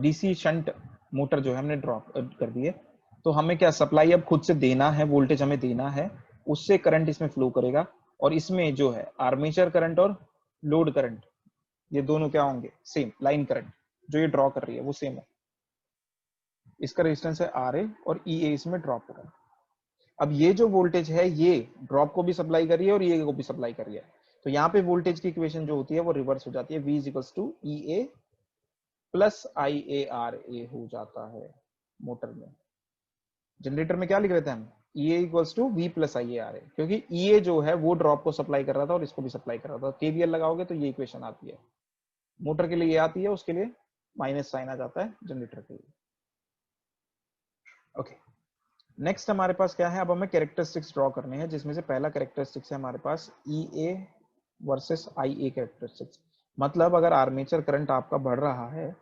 DC shunt motor जो है हमने ड्रॉप कर दी है। तो हमें क्या सप्लाई अब खुद से देना है, वोल्टेज हमें देना है, उससे करंट इसमें फ्लो करेगा। और इसमें जो है आर्मेचर करंट और लोड करंट ये दोनों क्या होंगे, सेम लाइन करंट जो ये ड्रॉ कर रही है वो सेम है। इसका रेजिस्टेंस है RA और EA इसमें ड्रॉप हो रहा है। अब ये जो वोल्टेज है ये ड्रॉप को भी सप्लाई कर रही है और ये को भी सप्लाई कर रही है, तो यहाँ पे वोल्टेज की इक्वेशन जो होती है वो रिवर्स हो जाती है, V equals to EA plus IARA हो जाता है मोटर में। जनरेटर में क्या लिख रहे थे हम, EA equals to V plus IARA, क्योंकि EA जो है वो ड्रॉप को सप्लाई कर रहा था और इसको भी सप्लाई कर रहा था। KVL लगाओगे तो ये इक्वेशन आती है, मोटर के लिए ये आती है, उसके लिए माइनस साइन आ जाता है जनरेटर के लिए। ओके नेक्स्ट हमारे पास क्या है, अब हमें कैरेक्टरिस्टिक्स ड्रॉ करने हैं, जिसमें से पहला कैरेक्टरिस्टिक्स है हमारे पास EA वर्सेस IA कैरेक्टरिस्टिक्स। मतलब अगर आर्मेचर करंट आपका बढ़ रहा है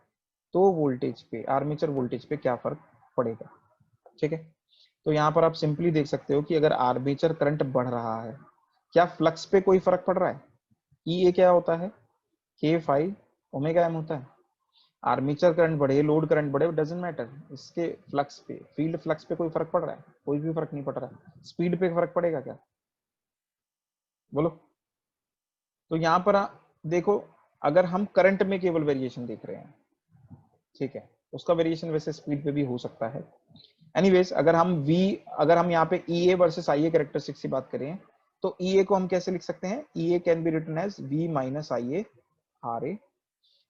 तो वोल्टेज पे, आर्मेचर वोल्टेज पे क्या फर्क पड़ेगा, ठीक है। तो यहाँ पर आप सिंपली देख सकते हो कि अगर आर्मेचर करंट बढ़ रहा है, क्या फ्लक्स पे कोई फर्क पड़ रहा है। EA क्या होता है, K∅ Ω होता है। आर्मेचर करंट बढ़े, लोड करंट बढ़े, डजंट मैटर, इसके फ्लक्स पे, फील्ड फ्लक्स पे कोई फर्क पड़ रहा है, कोई भी फर्क नहीं पड़ रहा है। स्पीड पे फर्क पड़ेगा क्या, बोलो। तो यहाँ पर देखो, अगर हम करंट में केवल वेरिएशन देख रहे हैं, ठीक है, उसका वेरिएशन वैसे स्पीड पे भी हो सकता है। एनीवेज अगर हम यहाँ पे EA वर्सेस IA कैरेक्टरिस्टिक्स की बात करें तो EA को हम कैसे लिख सकते हैं, EA can be written as V minus IA RA।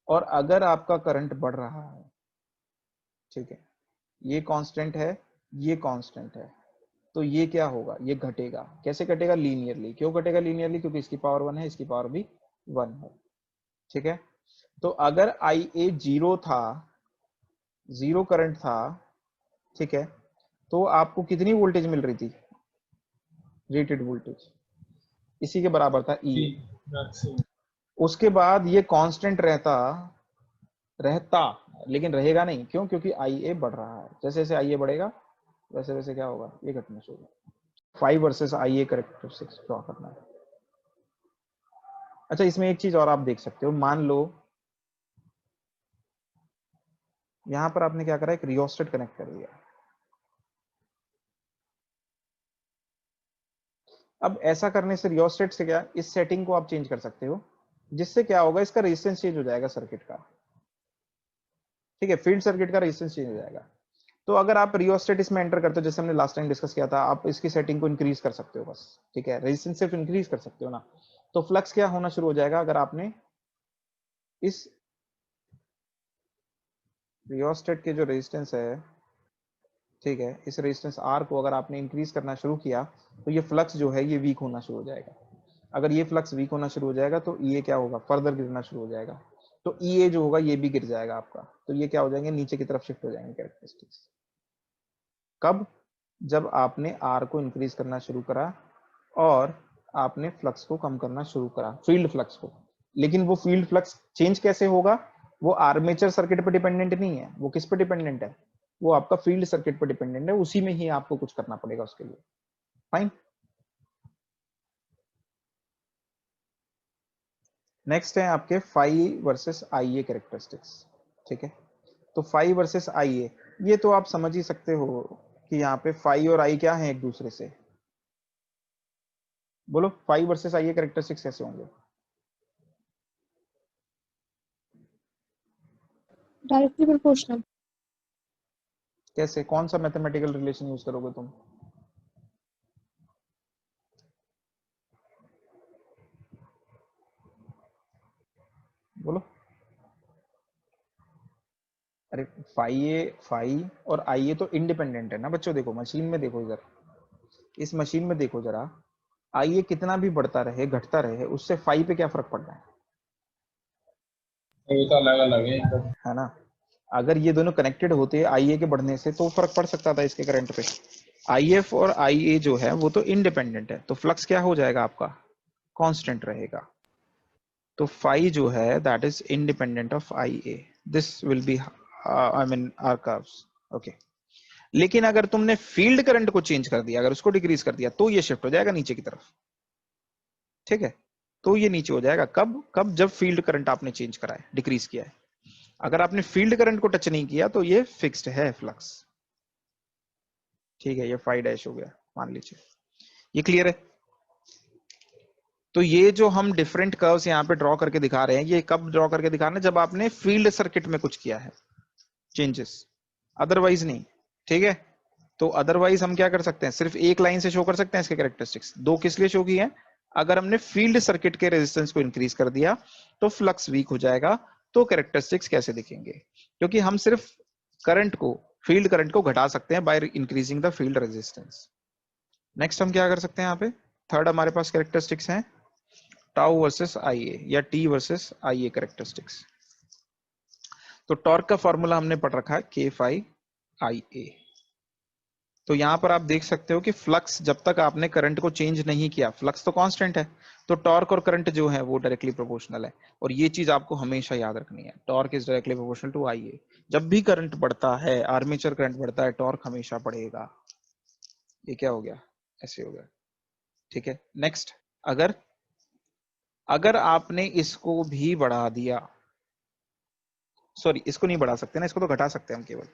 और अगर आपका करंट बढ़ रहा है, ठीक है, ये कांस्टेंट है, ये कांस्टेंट है, तो ये क्या होगा, ये घटेगा। कैसे घटेगा, लीनियरली। क्यों घटेगा लीनियरली, क्योंकि इसकी पावर 1 है, इसकी पावर भी 1 है, ठीक है। तो अगर IA 0 था, 0 करंट था, ठीक है, तो आपको कितनी वोल्टेज मिल रही थी, रेटेड वोल्टेज इसी के बराबर था EA। मैक्सिमम। उसके बाद ये कांस्टेंट रहता लेकिन रहेगा नहीं, क्यों, क्योंकि IA बढ़ रहा है। जैसे जैसे IA बढ़ेगा वैसे वैसे क्या होगा, ये घटना शुरू होगा। 5 वर्सेस IA कैरेक्टरिस्टिक्स ड्रॉ करना है। अच्छा इसमें एक चीज और आप देख सकते हो, मान लो यहां पर आपने क्या करा, एक रियोस्टेट कनेक्ट कर दिया। अब ऐसा करने से रियोस्टेट से क्या, इस सेटिंग को आप चेंज कर सकते हो जिससे क्या होगा, इसका रेजिस्टेंस चेंज हो जाएगा सर्किट का। ठीक है, फील्ड सर्किट का रेजिस्टेंस चेंज हो जाएगा। तो अगर आप रियोस्टेट इसमें एंटर करते हो, जैसे हमने लास्ट टाइम डिस्कस किया था, आप इसकी सेटिंग को इंक्रीज कर सकते हो बस। ठीक है, रेजिस्टेंस सिर्फ इंक्रीज कर सकते हो ना, तो फ्लक्स क्या होना शुरू हो जाएगा, अगर आपने इस रियोस्टेट के जो रेजिस्टेंस है, ठीक है, इस रेजिस्टेंस आर को अगर आपने इंक्रीज करना शुरू किया, तो ये फ्लक्स जो है ये वीक होना शुरू हो जाएगा। अगर ये फ्लक्स वीक होना शुरू हो जाएगा तो ये क्या होगा, फर्दर गिरना शुरू हो जाएगा। तो ये जो होगा ये भी गिर जाएगा आपका, तो ये क्या हो जाएंगे, नीचे की तरफ शिफ्ट हो जाएंगे कैरेक्टरिस्टिक्स। कब, जब आपने आर को इंक्रीज करना शुरू करा और आपने फ्लक्स को कम करना शुरू करा, फील्ड फ्लक्स को। लेकिन वो फील्ड फ्लक्स चेंज कैसे होगा, वो आर्मेचर सर्किट पर डिपेंडेंट नहीं है, वो किस पर डिपेंडेंट है, वो आपका फील्ड सर्किट पर डिपेंडेंट है, उसी में ही आपको कुछ करना पड़ेगा उसके लिए। फाइन। नेक्स्ट है आपके phi versus I A characteristics. ठीक है, तो फाई वर्सेस आई ए, ये तो आप समझ ही सकते हो कि यहाँ पे फाई और आई क्या है एक दूसरे से। बोलो, phi versus I A characteristics कैसे होंगे? Directly proportional. कैसे, कौन सा मैथमेटिकल रिलेशन यूज करोगे तुम? बोलो। अरे फाई और आई ए तो इंडिपेंडेंट है ना बच्चों। देखो मशीन में देखो इधर, इस मशीन में देखो जरा, आई ए कितना भी बढ़ता रहे घटता रहे, उससे फाई पे क्या फर्क पड़ रहा ये तो अलग अलग है एकदम। है ना। अगर ये दोनों कनेक्टेड होते आई ए के बढ़ने से तो फर्क पड़ सकता था इसके करंट पे। आई एफ और आई ए जो है वो तो इंडिपेंडेंट है, तो फ्लक्स क्या हो जाएगा आपका, कांस्टेंट रहेगा। तो फाई जो है that is independent of I A, this will be I mean R curves. Okay, लेकिन अगर तुमने फील्ड करंट को चेंज कर दिया, अगर उसको डिक्रीज कर दिया, तो ये शिफ्ट हो जाएगा नीचे की तरफ। ठीक है, तो ये नीचे हो जाएगा कब, जब फील्ड करंट आपने चेंज करा है, डिक्रीज किया है। अगर आपने फील्ड करंट को टच नहीं किया तो ये फिक्स्ड है फ्लक्स। ठीक है, ये फाई डैश हो गया मान लीजिए। ये क्लियर है? तो ये जो हम डिफरेंट कर्व्स यहाँ पे ड्रॉ करके दिखा रहे हैं, ये कब ड्रॉ करके दिखा रहे हैं, जब आपने फील्ड सर्किट में कुछ किया है चेंजेस, अदरवाइज नहीं। ठीक है, तो अदरवाइज हम क्या कर सकते हैं, सिर्फ एक लाइन से शो कर सकते हैं इसके कैरेक्टरिस्टिक्स। दो किस लिए शो की है, अगर हमने फील्ड सर्किट के रेजिस्टेंस को इंक्रीज कर दिया तो फ्लक्स वीक हो जाएगा, तो कैरेक्टरिस्टिक्स कैसे दिखेंगे, क्योंकि हम सिर्फ करंट को, फील्ड करंट को घटा सकते हैं by increasing the field resistance. Next हम क्या कर सकते हैं, यहाँ पे थर्ड हमारे पास कैरेक्टरिस्टिक्स हैं टाउ वर्सेस आई ए या T versus I A characteristics. तो टॉर्क का फॉर्मूला हमने पढ़ रखा है के फाई आई ए। तो यहां पर आप देख सकते हो कि फ्लक्स, जब तक आपने करंट को चेंज नहीं किया, फ्लक्स तो कांस्टेंट है, तो टॉर्क और करंट जो है वो डायरेक्टली प्रोपोर्शनल है। और ये चीज आपको हमेशा याद रखनी है, torque is directly proportional to I A. जब भी करंट बढ़ता है, आर्मेचर करंट बढ़ता है, टॉर्क हमेशा बढ़ेगा। ये क्या हो गया, ऐसे हो गया। ठीक है, नेक्स्ट, अगर अगर आपने इसको भी बढ़ा दिया, सॉरी इसको नहीं बढ़ा सकते ना, इसको तो घटा सकते हैं हम केवल।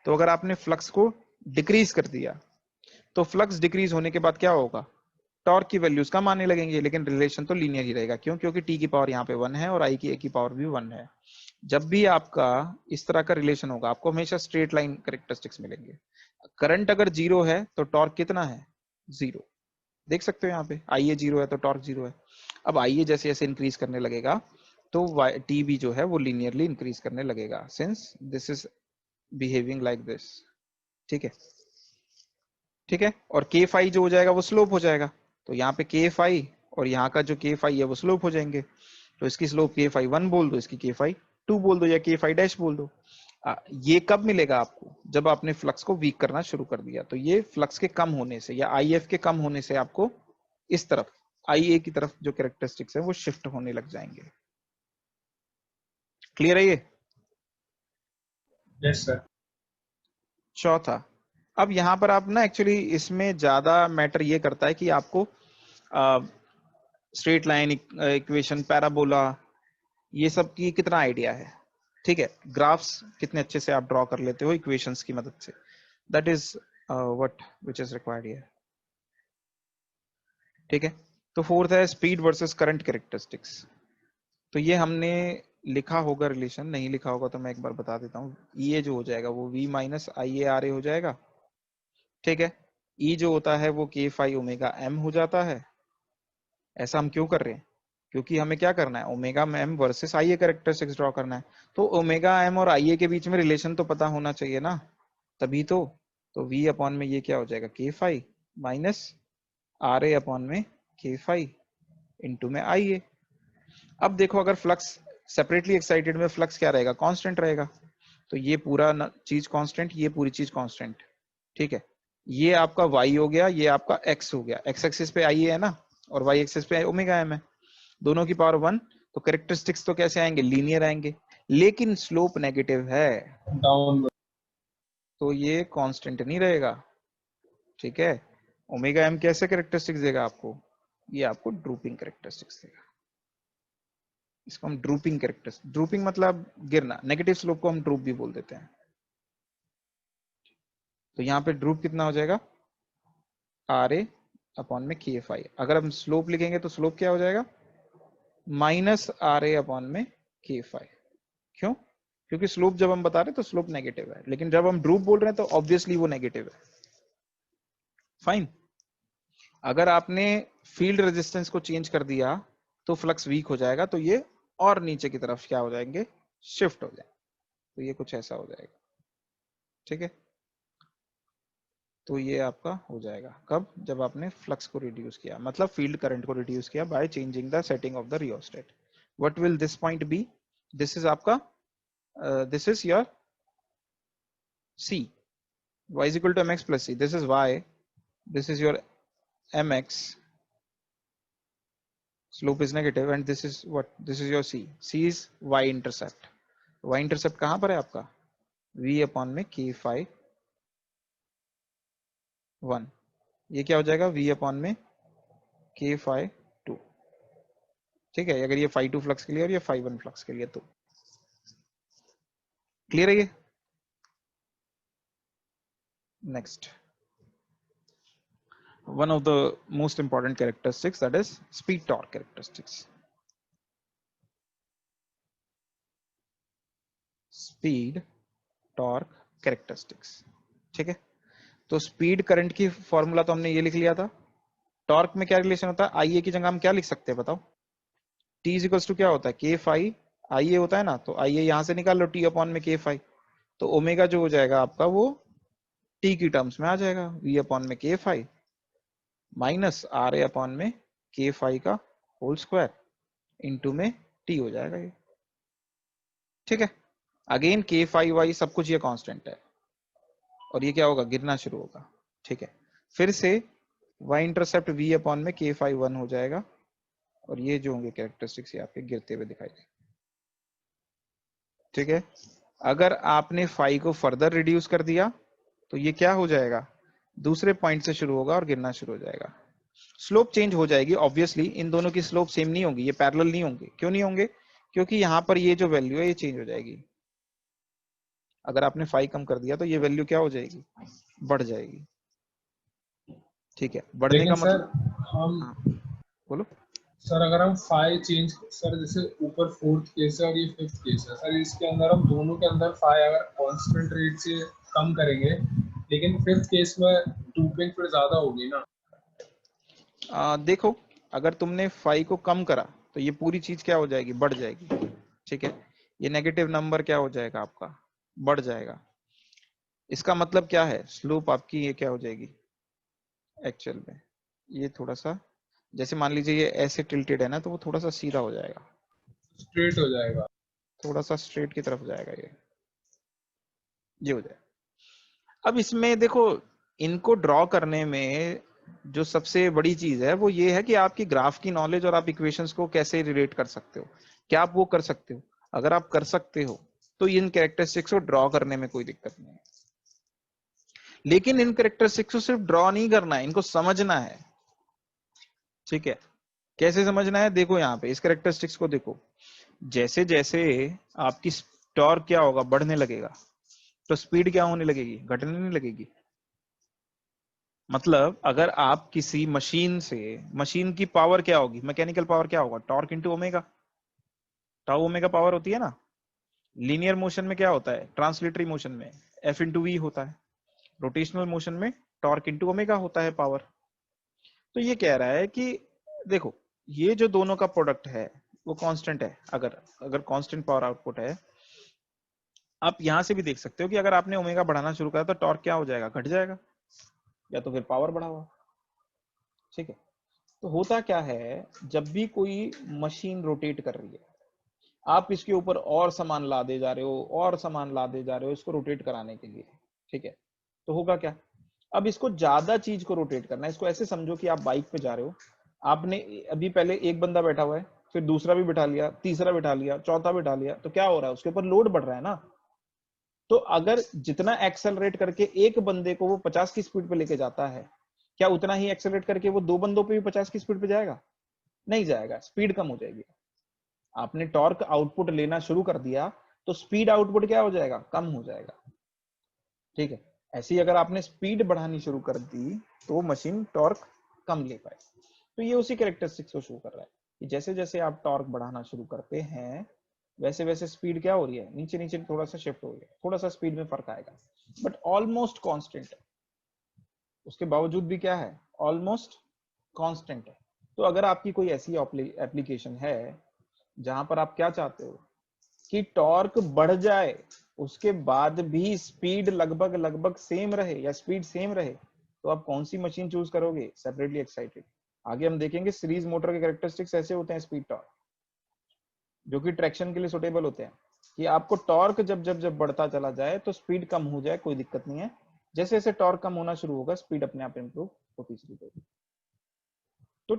तो अगर आपने फ्लक्स को डिक्रीज कर दिया, तो फ्लक्स डिक्रीज होने के बाद क्या होगा, टॉर्क की वैल्यूज कम आने लगेंगे, लेकिन रिलेशन तो लीनियर ही रहेगा। क्यों, क्योंकि टी की पावर यहाँ पे 1 है और आई की ए की पावर भी 1 है। जब भी आपका इस तरह का रिलेशन होगा, आपको हमेशा स्ट्रेट लाइन कैरेक्टरिस्टिक्स मिलेंगे। करंट अगर जीरो है तो टॉर्क कितना है, जीरो। देख सकते हो यहाँ पे आई ए जीरो है तो टॉर्क जीरो है। अब आई ए जैसे जैसे इंक्रीज करने लगेगा तो टी भी जो है वो लीनियरली इंक्रीज करने लगेगा, since this is behaving like this. ठीक है, ठीक है, और के फाई जो हो जाएगा वो स्लोप हो जाएगा। तो यहाँ पे के फाई और यहाँ का जो के फाई है वो स्लोप हो जाएंगे। तो इसकी स्लोप के फाई 1 बोल दो, इसकी के फाई 2 बोल दो, या के फाई डैश बोल दो। ये कब मिलेगा आपको, जब आपने फ्लक्स को वीक करना शुरू कर दिया। तो ये फ्लक्स के कम होने से या आई एफ के कम होने से आपको इस तरफ आई ए की तरफ जो कैरेक्टरिस्टिक्स है वो शिफ्ट होने लग जाएंगे। क्लियर है ये? Yes sir. चौथा, अब यहाँ पर आप ना एक्चुअली इसमें ज्यादा मैटर ये करता है कि आपको स्ट्रेट लाइन इक्वेशन, पैराबोला, ये सब की कितना आइडिया है। ठीक है, ग्राफ्स कितने अच्छे से आप ड्रॉ कर लेते हो इक्वेशंस की मदद से, that is what which is required here. ठीक है, तो फोर्थ है स्पीड वर्सेस करंट कैरेक्टरिस्टिक्स। तो ये हमने लिखा होगा रिलेशन, नहीं लिखा होगा तो मैं एक बार बता देता हूँ। ये जो हो जाएगा वो v minus I A R A हो जाएगा, ठीक है। ई जो होता है वो के फाई ओमेगा एम हो जाता है। ऐसा हम क्यों कर रहे हैं? क्योंकि हमें क्या करना है, omega M versus I A characteristics draw करना है। तो ओमेगा एम और आई ए के बीच में रिलेशन तो पता होना चाहिए ना, तभी तो v अपॉन में ये क्या हो जाएगा, K phi minus R A upon में के फाई इंटू में आई ए। अब देखो अगर फ्लक्स सेपरेटली एक्साइटेड में फ्लक्स क्या रहेगा, कांस्टेंट रहेगा। तो ये पूरा चीज कांस्टेंट, ये पूरी चीज कांस्टेंट, ठीक है। ये आपका y हो गया, ये आपका x हो गया। x एक्सिस पे आई है ना, और y एक्सिस पे ओमेगा एम है, दोनों की पावर 1। तो कैरेक्टरिस्टिक्स तो कैसे आएंगे, लीनियर आएंगे, लेकिन स्लोप नेगेटिव है, डाउन। तो ये कांस्टेंट नहीं रहेगा, ठीक है। ओमेगा एम कैसे कैरेक्टरिस्टिक्स देगा आपको, ये आपको ड्रूपिंग कैरेक्टरिस्टिक्स देगा। इसको हम ड्रूपिंग कैरेक्टरिस्टिक्स, ड्रूपिंग मतलब गिरना, नेगेटिव स्लोप को हम ड्रूप भी बोल देते हैं। तो यहाँ पे ड्रूप कितना हो जाएगा, आर ए अपॉन में के फाई। अगर हम स्लोप लिखेंगे तो स्लोप क्या हो जाएगा, माइनस आर ए अपॉन में के फाई। क्यों? क्योंकि स्लोप जब हम बता रहे हैं तो स्लोप नेगेटिव है, लेकिन जब हम ड्रूप बोल रहे हैं तो ऑब्वियसली वो नेगेटिव है। फाइन। अगर आपने फील्ड रेजिस्टेंस को चेंज कर दिया तो फ्लक्स वीक हो जाएगा, तो ये और नीचे की तरफ क्या हो जाएंगे, शिफ्ट हो जाएंगे। तो ये कुछ ऐसा हो जाएगा, ठीक है। तो ये आपका हो जाएगा कब, जब आपने फ्लक्स को रिड्यूस किया, मतलब फील्ड करंट को रिड्यूस किया by changing the setting of the rheostat. What will this point be, this is आपका this is your C, y is equal to mx plus c, this is y, this is your mx, slope is negative, and this is what, this is your c, c is y intercept, y intercept कहां पर है आपका, v upon में k phi 1, ये क्या हो जाएगा, v upon में k phi 2, ठीक है। अगर ये phi 2 फ्लक्स के लिए और ये phi 1 फ्लक्स के लिए, तो क्लियर है ये। Next, one of the most important characteristics, that is speed torque characteristics. Speed torque characteristics, ठीक है। तो स्पीड करंट की फॉर्मूला तो हमने ये लिख लिया था। टॉर्क में क्या रिलेशन होता है, आई ए की जगह हम क्या लिख सकते हैं बताओ, टी इज इक्वल्स टू क्या होता है, के फाई आई ए होता है ना, तो आई ए यहां से निकाल लो, टी अपॉन में के फाई। तो ओमेगा जो हो जाएगा आपका वो टी की टर्म्स में आ जाएगा, वी अपॉन में K phi minus R A upon में के फाई का होल स्क्वायर इंटू में टी हो जाएगा ये, ठीक है। अगेन के फाई वाई सब कुछ ये कांस्टेंट है, और ये क्या होगा, गिरना शुरू होगा, ठीक है। फिर से y इंटरसेप्ट v अपॉन में के फाई 1 हो जाएगा, और ये जो होंगे कैरेक्टरिस्टिक्स ये आपके गिरते हुए दिखाई देंगे, ठीक है। अगर आपने फाई को फर्दर रिड्यूस कर दिया तो ये क्या हो जाएगा, दूसरे पॉइंट से शुरू होगा और गिरना शुरू हो जाएगा। स्लोप चेंज हो जाएगी ऑब्वियसली, इन दोनों की स्लोप सेम नहीं होगी, ये पैरेलल नहीं होंगे। क्यों नहीं होंगे, क्योंकि यहाँ पर ये जो वैल्यू है ये चेंज हो जाएगी। अगर आपने फाई कम कर दिया तो ये वैल्यू क्या हो जाएगी, बढ़ जाएगी, ठीक है। बढ़ने लेकिन का सर मतलब, हम हाँ बोलो। सर अगर हम फाई चेंज, सर जैसे ऊपर फोर्थ केस है और ये फिफ्थ केस है सर, इसके अंदर हम दोनों के अंदर फाई अगर कांस्टेंट रेट से कम करेंगे, लेकिन फिफ्थ केस में ड्रूपिंग फिर ज्यादा होगी ना। देखो अगर तुमने फाई को कम करा तो ये पूरी चीज क्या हो जाएगी, बढ़ जाएगी, ठीक है। ये नेगेटिव नंबर क्या हो जाएगा आपका, बढ़ जाएगा। इसका मतलब क्या है, स्लोप आपकी ये क्या हो जाएगी एक्चुअल में, ये थोड़ा सा, जैसे मान लीजिए ये ऐसे टिल्टेड है ना, तो वो थोड़ा सा सीधा हो जाएगा, स्ट्रेट हो जाएगा, थोड़ा सा स्ट्रेट की तरफ जाएगा, ये हो जाएगा। अब इसमें देखो, इनको ड्रॉ करने में जो सबसे बड़ी चीज है वो ये है कि आपकी ग्राफ की नॉलेज और आप इक्वेशंस को कैसे रिलेट कर सकते हो, क्या आप वो कर सकते हो। अगर आप कर सकते हो तो इन कैरेक्टरिस्टिक्स को ड्रॉ करने में कोई दिक्कत नहीं है, लेकिन इन कैरेक्टरिस्टिक्स को सिर्फ ड्रॉ नहीं करना है, इनको समझना है, ठीक है। कैसे समझना है, देखो यहाँ पे इस कैरेक्टरिस्टिक्स को देखो, जैसे जैसे आपकी टॉर्क क्या होगा, बढ़ने लगेगा, तो स्पीड क्या होने लगेगी, घटने नहीं लगेगी। मतलब अगर आप किसी मशीन से, मशीन की पावर क्या होगी, मैकेनिकल पावर क्या होगा, torque into omega, tau omega power होती है ना। लीनियर मोशन में क्या होता है, ट्रांसलेटरी मोशन में F इंटू वी होता है, रोटेशनल मोशन में टॉर्क इंटू ओमेगा होता है पावर। तो ये कह रहा है कि देखो ये जो दोनों का प्रोडक्ट है वो कांस्टेंट है। अगर कांस्टेंट पावर आउटपुट है, आप यहां से भी देख सकते हो कि अगर आपने ओमेगा बढ़ाना शुरू करा तो टॉर्क क्या हो जाएगा, घट जाएगा, या तो फिर पावर बढ़ा हुआ। ठीक है, तो होता क्या है, जब भी कोई मशीन रोटेट कर रही है, आप इसके ऊपर और सामान लादे जा रहे हो और सामान लादे जा रहे हो इसको रोटेट कराने के लिए। ठीक है, तो होगा क्या, अब इसको ज्यादा चीज को रोटेट करना है। इसको ऐसे समझो कि आप बाइक पे जा रहे हो, आपने अभी पहले एक बंदा बैठा हुआ है, फिर दूसरा भी बिठा लिया, तीसरा बिठा लिया, चौथा बिठा लिया, तो क्या हो रहा है, उसके ऊपर लोड बढ़ रहा है ना। तो अगर जितना एक्सेलरेट करके एक बंदे को वो 50 की स्पीड पे लेके जाता है, क्या उतना ही एक्सेलरेट करके वो दो बंदों पे भी 50 की स्पीड पे जाएगा? नहीं जाएगा, स्पीड कम हो जाएगी। आपने टॉर्क आउटपुट लेना शुरू कर दिया तो स्पीड आउटपुट क्या हो जाएगा, कम हो जाएगा। ठीक है, ऐसे ही अगर आपने स्पीड बढ़ानी शुरू कर दी तो मशीन टॉर्क कम ले पाए। तो ये उसी कैरेक्टरिस्टिक्स को शो कर रहा है कि जैसे जैसे आप टॉर्क बढ़ाना शुरू करते हैं वैसे वैसे स्पीड क्या हो रही है, नीचे नीचे थोड़ा सा शिफ्ट हो रही है, थोड़ा सा स्पीड में फर्क आएगा, बट ऑलमोस्ट कांस्टेंट है। उसके बावजूद भी क्या है, ऑलमोस्ट कांस्टेंट है। तो अगर आपकी कोई ऐसी एप्लीकेशन है जहां पर आप क्या चाहते हो कि टॉर्क बढ़ जाए उसके बाद भी स्पीड लगभग लगभग सेम रहे या स्पीड सेम रहे, तो आप कौन सी मशीन चूज करोगे, सेपरेटली एक्साइटेड। आगे हम देखेंगे सीरीज मोटर के कैरेक्टरिस्टिक्स ऐसे होते हैं स्पीड टॉर्क, जो कि ट्रैक्शन के लिए सुटेबल होते हैं, कि आपको टॉर्क जब जब जब बढ़ता चला जाए तो स्पीड कम हो जाए, कोई दिक्कत नहीं है। जैसे जैसे टॉर्क कम होना शुरू होगा स्पीड अपने आप इंप्रूव होती चली जाएगी। तो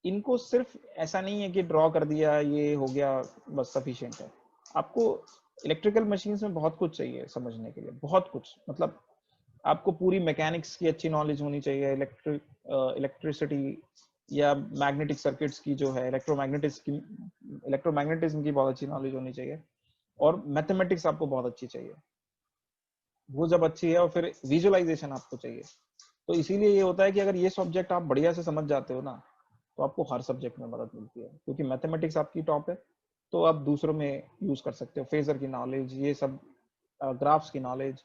इनको सिर्फ ऐसा नहीं है कि ड्रॉ कर दिया ये हो गया बस सफिशिएंट है। आपको इलेक्ट्रिकल मशीन्स में बहुत कुछ चाहिए समझने के लिए, बहुत कुछ, मतलब आपको पूरी मैकेनिक्स की अच्छी नॉलेज होनी चाहिए, इलेक्ट्रिसिटी या मैग्नेटिक सर्किट्स की जो है, इलेक्ट्रोमैग्नेटिज्म की बहुत अच्छी नॉलेज होनी चाहिए, और मैथमेटिक्स आपको बहुत अच्छी चाहिए। वो जब अच्छी है और फिर विजुअलाइजेशन आपको चाहिए। तो इसीलिए ये होता है कि अगर ये सब्जेक्ट आप बढ़िया से समझ जाते हो ना तो आपको हर सब्जेक्ट में मदद मिलती है, क्योंकि मैथमेटिक्स आपकी टॉप है तो आप दूसरों में यूज कर सकते हो, फेजर की नॉलेज, ये सब ग्राफ्स की नॉलेज,